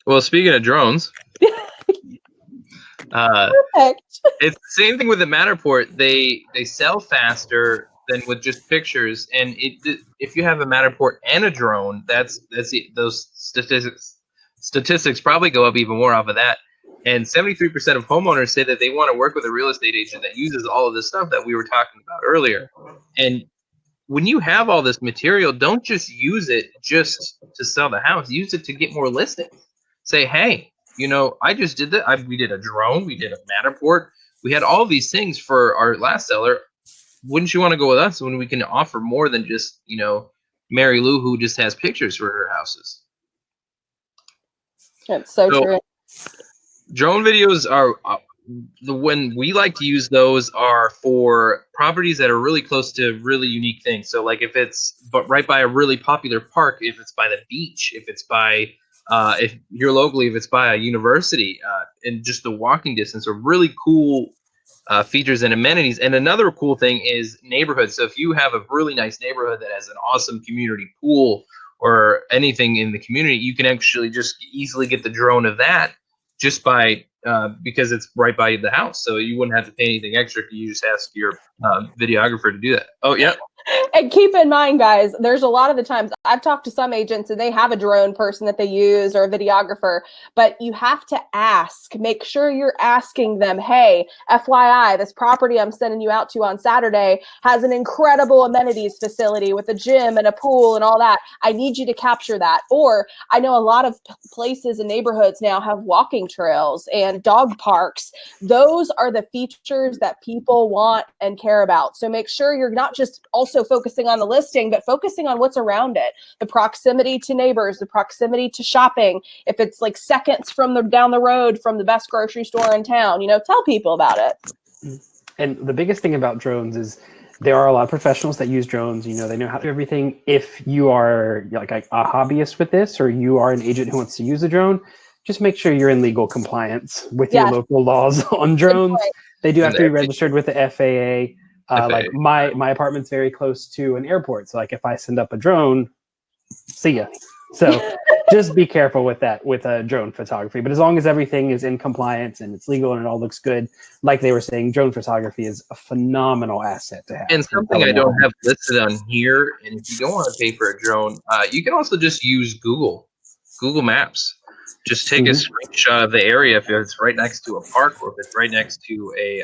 Well, speaking of drones, Perfect. it's the same thing with the Matterport. They sell faster than with just pictures, and if you have a Matterport and a drone, those statistics probably go up even more off of that. And 73% of homeowners say that they want to work with a real estate agent that uses all of this stuff that we were talking about earlier. And when you have all this material, don't just use it just to sell the house. Use it to get more listings. Say, hey, I just did that. We did a drone. We did a Matterport. We had all these things for our last seller. Wouldn't you want to go with us when we can offer more than just, Mary Lou who just has pictures for her houses? That's so true. Drone videos are when we like to use those are for properties that are really close to really unique things. So like if it's right by a really popular park, if it's by the beach, if it's by if you're locally, if it's by a university, and just the walking distance are really cool features and amenities. And another cool thing is neighborhoods. So if you have a really nice neighborhood that has an awesome community pool or anything in the community, you can actually just easily get the drone of that just by because it's right by the house. So you wouldn't have to pay anything extra if you just ask your videographer to do that. Oh, yeah. And keep in mind, guys, there's a lot of the times I've talked to some agents and they have a drone person that they use or a videographer, but you have to ask, make sure you're asking them, hey, FYI, this property I'm sending you out to on Saturday has an incredible amenities facility with a gym and a pool and all that. I need you to capture that. Or I know a lot of places and neighborhoods now have walking trails and dog parks. Those are the features that people want and care about. So make sure you're not just also focusing on the listing, but focusing on what's around it. The proximity to neighbors, the proximity to shopping. If it's like seconds down the road from the best grocery store in town, tell people about it. And the biggest thing about drones is there are a lot of professionals that use drones. They know how to do everything. If you are like a hobbyist with this, or you are an agent who wants to use a drone, just make sure you're in legal compliance with your local laws on drones. They do have to be registered with the FAA. Like my apartment's very close to an airport. So like if I send up a drone, see ya. So just be careful with that, with drone photography. But as long as everything is in compliance and it's legal and it all looks good, like they were saying, drone photography is a phenomenal asset to have. And something I don't have listed on here, and if you don't want to pay for a drone, you can also just use Google Maps. Just take a screenshot of the area if it's right next to a park or if it's right next to a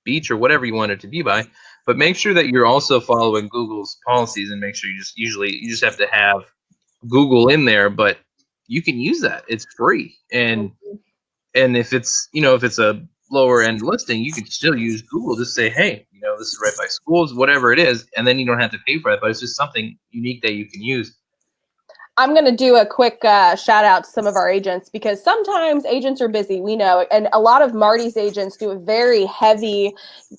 beach or whatever you want it to be by, but make sure that you're also following Google's policies and make sure you just have to have Google in there, but you can use that. It's free. And if it's, if it's a lower end listing, you can still use Google. Just say, hey, this is right by schools, whatever it is. And then you don't have to pay for it, but it's just something unique that you can use. I'm going to do a quick shout out to some of our agents because sometimes agents are busy, we know, and a lot of Marty's agents do a very heavy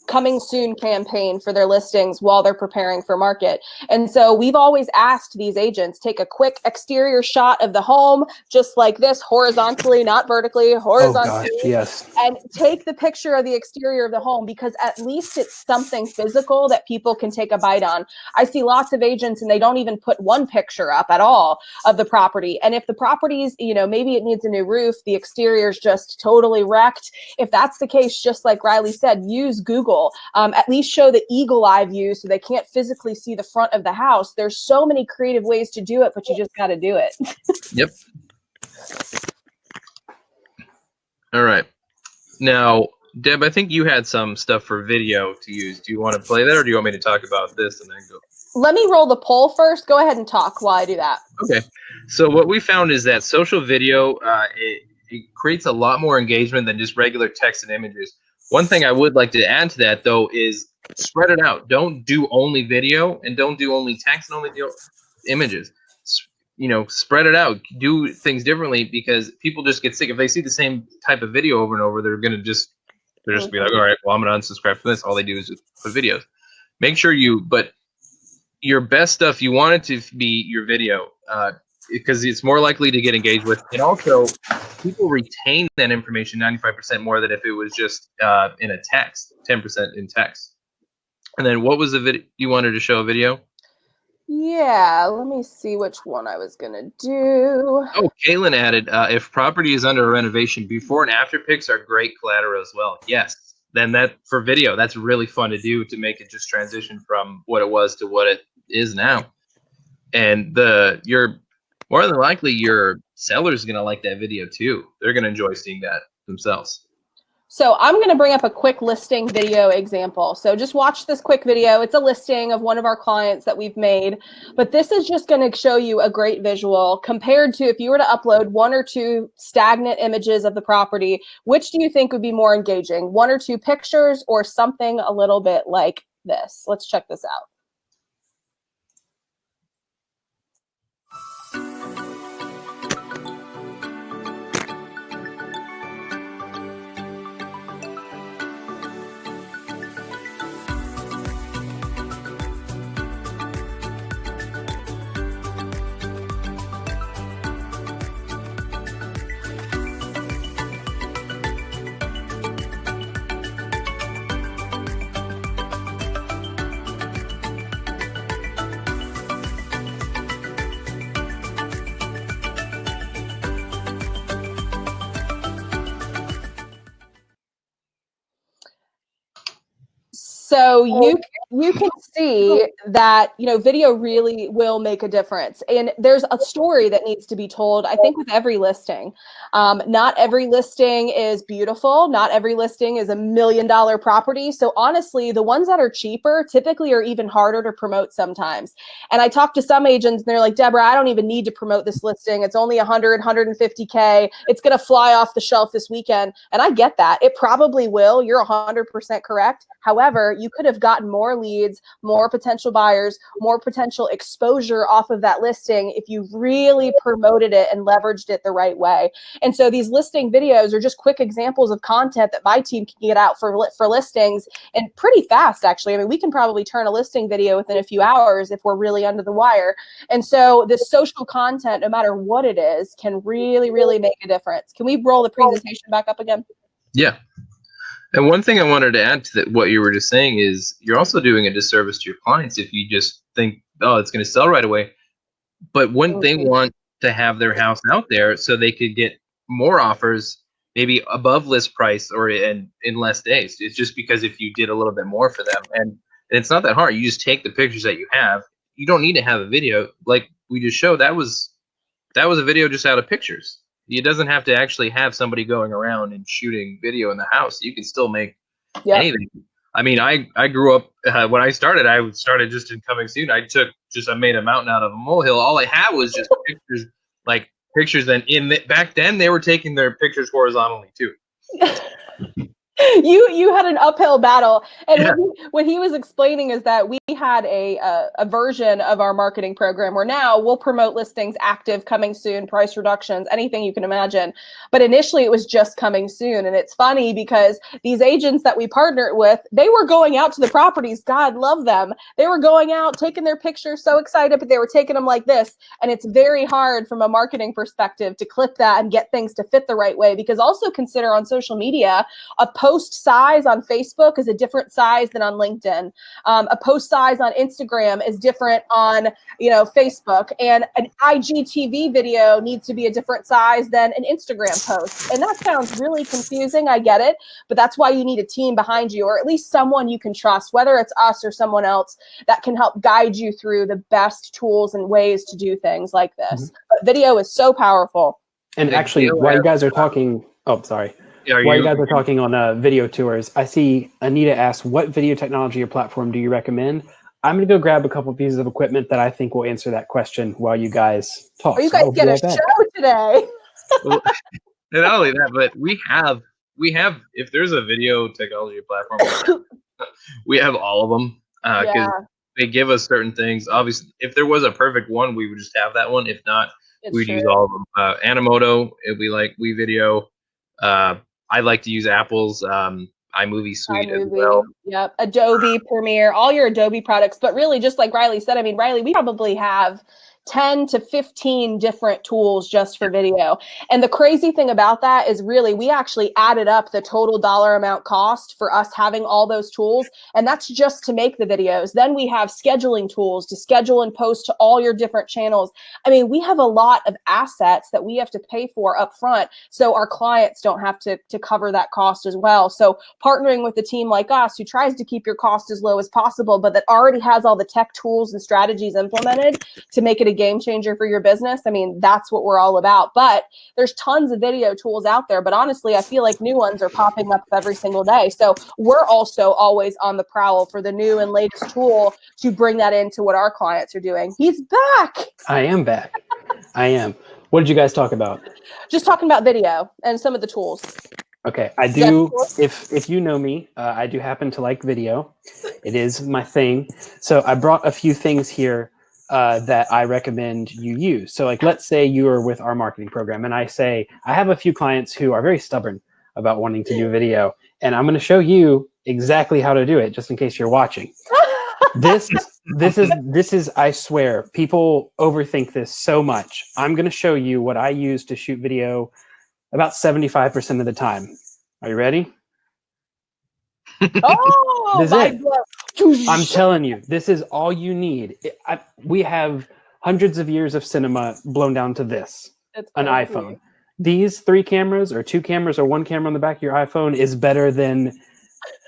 coming soon campaign for their listings while they're preparing for market. And so we've always asked these agents, take a quick exterior shot of the home, just like this, horizontally, not vertically, horizontally. Oh gosh, yes. And take the picture of the exterior of the home because at least it's something physical that people can take a bite on. I see lots of agents and they don't even put one picture up at all of the property. And if the property's, maybe it needs a new roof, the exterior's just totally wrecked. If that's the case, just like Riley said, use Google. At least show the eagle eye view so they can't physically see the front of the house. There's so many creative ways to do it, but you just got to do it. Yep. All right. Now, Deb, I think you had some stuff for video to use. Do you want to play that, or do you want me to talk about this and then go? Let me roll the poll first. Go ahead and talk while I do that. Okay. So what we found is that social video, it creates a lot more engagement than just regular text and images. One thing I would like to add to that, though, is spread it out. Don't do only video and don't do only text and only do images. Spread it out. Do things differently because people just get sick. If they see the same type of video over and over, they're just be like, all right, well, I'm going to unsubscribe from this. All they do is just put videos. Make sure but your best stuff, you want it to be your video because it's more likely to get engaged with. And also, people retain that information 95% more than if it was just in a text, 10% in text. And then what was the video? You wanted to show a video? Yeah, let me see which one I was gonna do. Oh, Kaylin added, if property is under renovation, before and after pics are great collateral as well. Yes. Then that for video, that's really fun to do to make it just transition from what it was to what it is now. And you're more than likely your seller's gonna like that video too. They're gonna enjoy seeing that themselves. So I'm going to bring up a quick listing video example. So just watch this quick video. It's a listing of one of our clients that we've made, but this is just going to show you a great visual compared to if you were to upload 1 or 2 stagnant images of the property. Which do you think would be more engaging? 1 or 2 pictures or something a little bit like this? Let's check this out. So you can see that, you know, video really will make a difference. And there's a story that needs to be told, I think, with every listing. Not every listing is beautiful. Not every listing is $1 million property. So honestly, the ones that are cheaper typically are even harder to promote sometimes. And I talked to some agents and they're like, Deborah, I don't even need to promote this listing. It's only 100, 150K. It's going to fly off the shelf this weekend. And I get that. It probably will. You're 100% correct. However, you could have gotten more leads, more potential buyers, more potential exposure off of that listing if you really promoted it and leveraged it the right way. And so these listing videos are just quick examples of content that my team can get out for listings, and pretty fast, actually. I mean, we can probably turn a listing video within a few hours if we're really under the wire. And so this social content, no matter what it is, can really, really make a difference. Can we roll the presentation back up again? Yeah. And one thing I wanted to add to that, what you were just saying, is you're also doing a disservice to your clients if you just think, oh, it's going to sell right away. But wouldn't they want to have their house out there so they could get more offers, maybe above list price or in less days? It's just because if you did a little bit more for them, and it's not that hard. You just take the pictures that you have. You don't need to have a video like we just showed. That was a video just out of pictures. It doesn't have to actually have somebody going around and shooting video in the house. You can still make anything. I mean, I grew up when I started just in coming soon. I made a mountain out of a molehill. All I had was just pictures, like pictures. Then back then they were taking their pictures horizontally too. You had an uphill battle, and what he was explaining is that we had a version of our marketing program where now we'll promote listings active, coming soon, price reductions, anything you can imagine. But initially it was just coming soon. And it's funny because these agents that we partnered with, they were going out to the properties. God love them. They were going out, taking their pictures, so excited, but they were taking them like this. And it's very hard from a marketing perspective to clip that and get things to fit the right way, because also consider on social media, a post size on Facebook is a different size than on LinkedIn. A post size on Instagram is different on, Facebook, and an IGTV video needs to be a different size than an Instagram post. And that sounds really confusing. I get it, but that's why you need a team behind you, or at least someone you can trust, whether it's us or someone else, that can help guide you through the best tools and ways to do things like this. But video is so powerful. And actually, while you guys are talking, while you guys are talking on video tours, I see Anita asks, what video technology or platform do you recommend? I'm going to go grab a couple pieces of equipment that I think will answer that question while you guys talk. Oh, you guys get a show today. Well, not only that, but we have, if there's a video technology platform, we have all of them because they give us certain things. Obviously, if there was a perfect one, we would just have that one. If not, we'd use all of them. Animoto, WeVideo. I like to use Apple's iMovie suite as well. Yep, Adobe Premiere, all your Adobe products. But really, just like Riley said, I mean, Riley, we probably have 10 to 15 different tools just for video. And the crazy thing about that is really we actually added up the total dollar amount cost for us having all those tools. And that's just to make the videos. Then we have scheduling tools to schedule and post to all your different channels. I mean, we have a lot of assets that we have to pay for up front. So our clients don't have to cover that cost as well. So partnering with a team like us who tries to keep your cost as low as possible, but that already has all the tech tools and strategies implemented to make it a game changer for your business. I mean, that's what we're all about. But there's tons of video tools out there, but honestly, I feel like new ones are popping up every single day. So we're also always on the prowl for the new and latest tool to bring that into what our clients are doing. He's back. I am back. I am. What did you guys talk about? Just talking about video and some of the tools. Okay, I do. If you know me, I do happen to like video. It is my thing. So I brought a few things here that I recommend you use. So like, let's say you are with our marketing program and I say, I have a few clients who are very stubborn about wanting to do video, and I'm going to show you exactly how to do it just in case you're watching. This is, I swear, people overthink this so much. I'm going to show you what I use to shoot video about 75% of the time. Are you ready? Oh, This is my it. God. I'm telling you, this is all you need. We have hundreds of years of cinema blown down to this, an iPhone. These 3 cameras or 2 cameras or 1 camera on the back of your iPhone is better than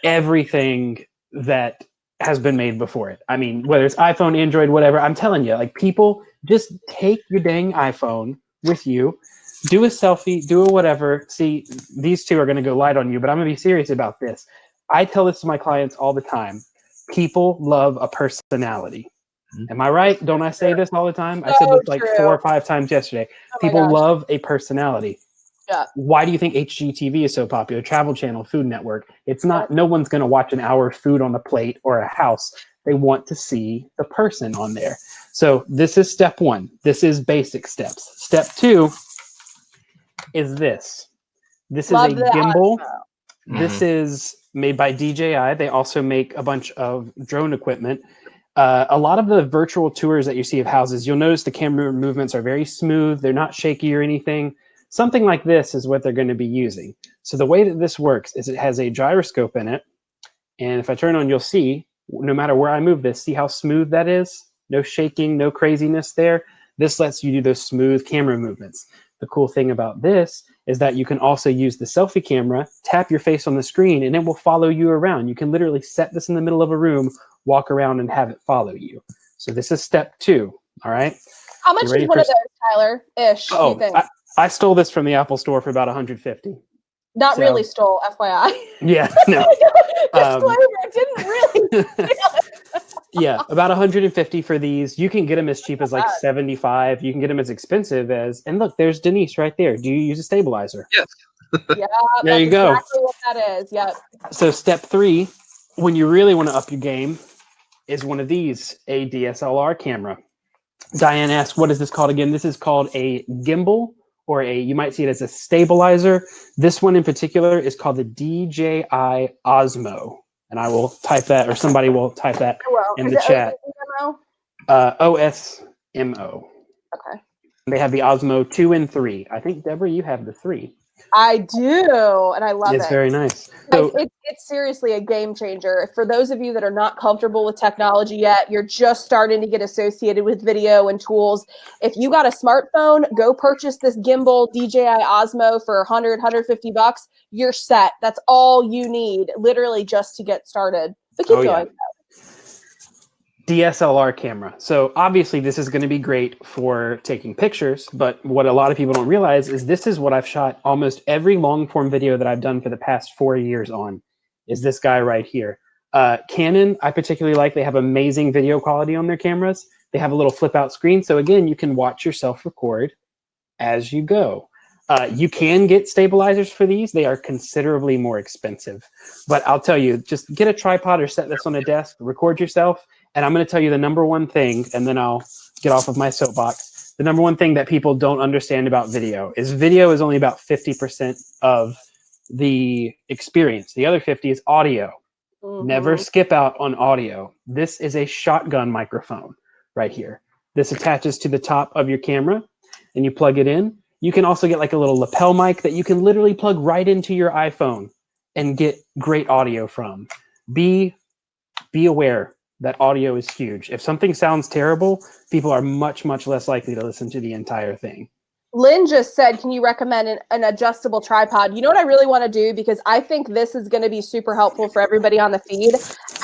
everything that has been made before it. I mean, whether it's iPhone, Android, whatever, I'm telling you, like, people just take your dang iPhone with you, do a selfie, do a whatever. See, these two are going to go light on you, but I'm going to be serious about this. I tell this to my clients all the time. People love a personality. Am I right? Don't I say this all the time? I said this like 4 or 5 times yesterday. People love a personality. Yeah. Why do you think HGTV is so popular? Travel Channel, Food Network. It's not, no one's going to watch an hour of food on a plate or a house. They want to see the person on there. So this is step 1. This is basic steps. Step 2 is this. This is a gimbal. This is made by DJI. They also make a bunch of drone equipment. A lot of the virtual tours that you see of houses, you'll notice the camera movements are very smooth. They're not shaky or anything. Something like this is what they're going to be using. So the way that this works is it has a gyroscope in it. And if I turn on, you'll see, no matter where I move this, see how smooth that is? No shaking, no craziness there. This lets you do those smooth camera movements. The cool thing about this is that you can also use the selfie camera, tap your face on the screen, and it will follow you around. You can literally set this in the middle of a room, walk around, and have it follow you. So this is step 2, all right? How much is one of those, Tyler, ish, do you think? I stole this from the Apple store for about $150. Not really stole, FYI. Yeah, no. Disclaimer, didn't really. Yeah, about $150 for these. You can get them as cheap as like $75. You can get them as expensive as, and look, there's Denise right there. Do you use a stabilizer? Yes. Yeah, there you go. Exactly what that is. Yep. So step 3, when you really want to up your game, is one of these, a DSLR camera. Diane asked, what is this called again? This is called a gimbal, or you might see it as a stabilizer. This one in particular is called the DJI Osmo. And I will type that, or somebody will type that in the chat. OSMO. Okay. They have the Osmo 2 and 3. I think, Deborah, you have the 3. I do, and I love it. It's very nice. So, it's seriously a game changer. For those of you that are not comfortable with technology yet, you're just starting to get associated with video and tools. If you got a smartphone, go purchase this gimbal DJI Osmo for $100, $150. You're set. That's all you need, literally, just to get started. But keep going. Yeah. DSLR camera. So obviously this is going to be great for taking pictures, but what a lot of people don't realize is this is what I've shot almost every long form video that I've done for the past 4 years on, is this guy right here. Canon, I particularly like, they have amazing video quality on their cameras. They have a little flip out screen. So again, you can watch yourself record as you go. You can get stabilizers for these. They are considerably more expensive, but I'll tell you, just get a tripod or set this on a desk, record yourself. And I'm going to tell you the number one thing, and then I'll get off of my soapbox. The number one thing that people don't understand about video is only about 50% of the experience. The other 50 is audio. Never skip out on audio. This is a shotgun microphone right here. This attaches to the top of your camera, and you plug it in. You can also get like a little lapel mic that you can literally plug right into your iPhone and get great audio from. Be aware that audio is huge. If something sounds terrible, people are much, much less likely to listen to the entire thing. Lynn just said, can you recommend an adjustable tripod? You know what I really want to do, because I think this is going to be super helpful for everybody on the feed.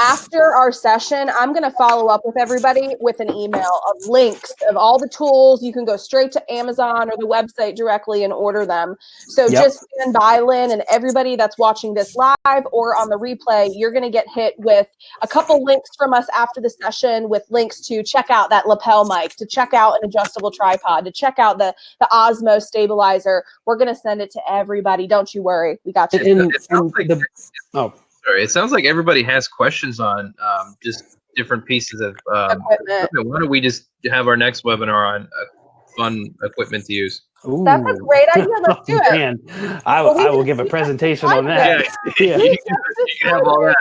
After our session, I'm going to follow up with everybody with an email of links of all the tools. You can go straight to Amazon or the website directly and order them. So just stand by, Lynn, and everybody that's watching this live or on the replay, you're going to get hit with a couple links from us after the session with links to check out that lapel mic, to check out an adjustable tripod, to check out the Osmo stabilizer. We're going to send it to everybody. Don't you worry. We got you. It sounds like everybody has questions on just different pieces of equipment. Why don't we just have our next webinar on fun equipment to use? Ooh. That's a great idea. Let's do it. Man, I will give a presentation on that. Yeah. You can have all that.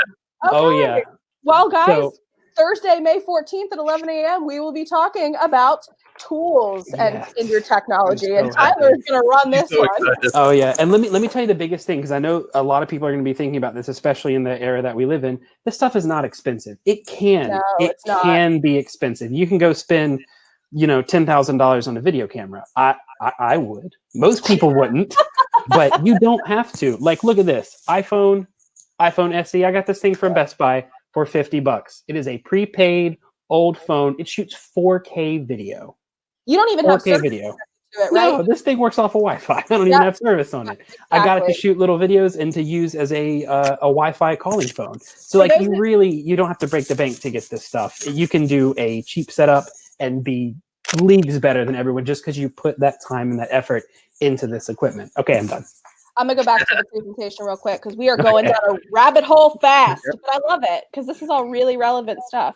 Okay. Oh, yeah. Well, guys, Thursday, May 14th at 11 a.m., we will be talking about tools and your technology. And Tyler is going to run this one. Oh, yeah. And let me tell you the biggest thing, because I know a lot of people are going to be thinking about this, especially in the era that we live in. This stuff is not expensive. It can be expensive. You can go spend, $10,000 on a video camera. I would. Most people wouldn't, but you don't have to. Like, look at this iPhone SE. I got this thing from Best Buy for $50. It is a prepaid old phone. It shoots 4K video. You don't even have video. To it, right? No, this thing works off of Wi-Fi. I don't even have service on it. Exactly. I got it to shoot little videos and to use as a Wi-Fi calling phone. So like you don't have to break the bank to get this stuff. You can do a cheap setup and be leagues better than everyone just because you put that time and that effort into this equipment. Okay, I'm done. I'm going to go back to the presentation real quick because we are going down a rabbit hole fast, but I love it because this is all really relevant stuff.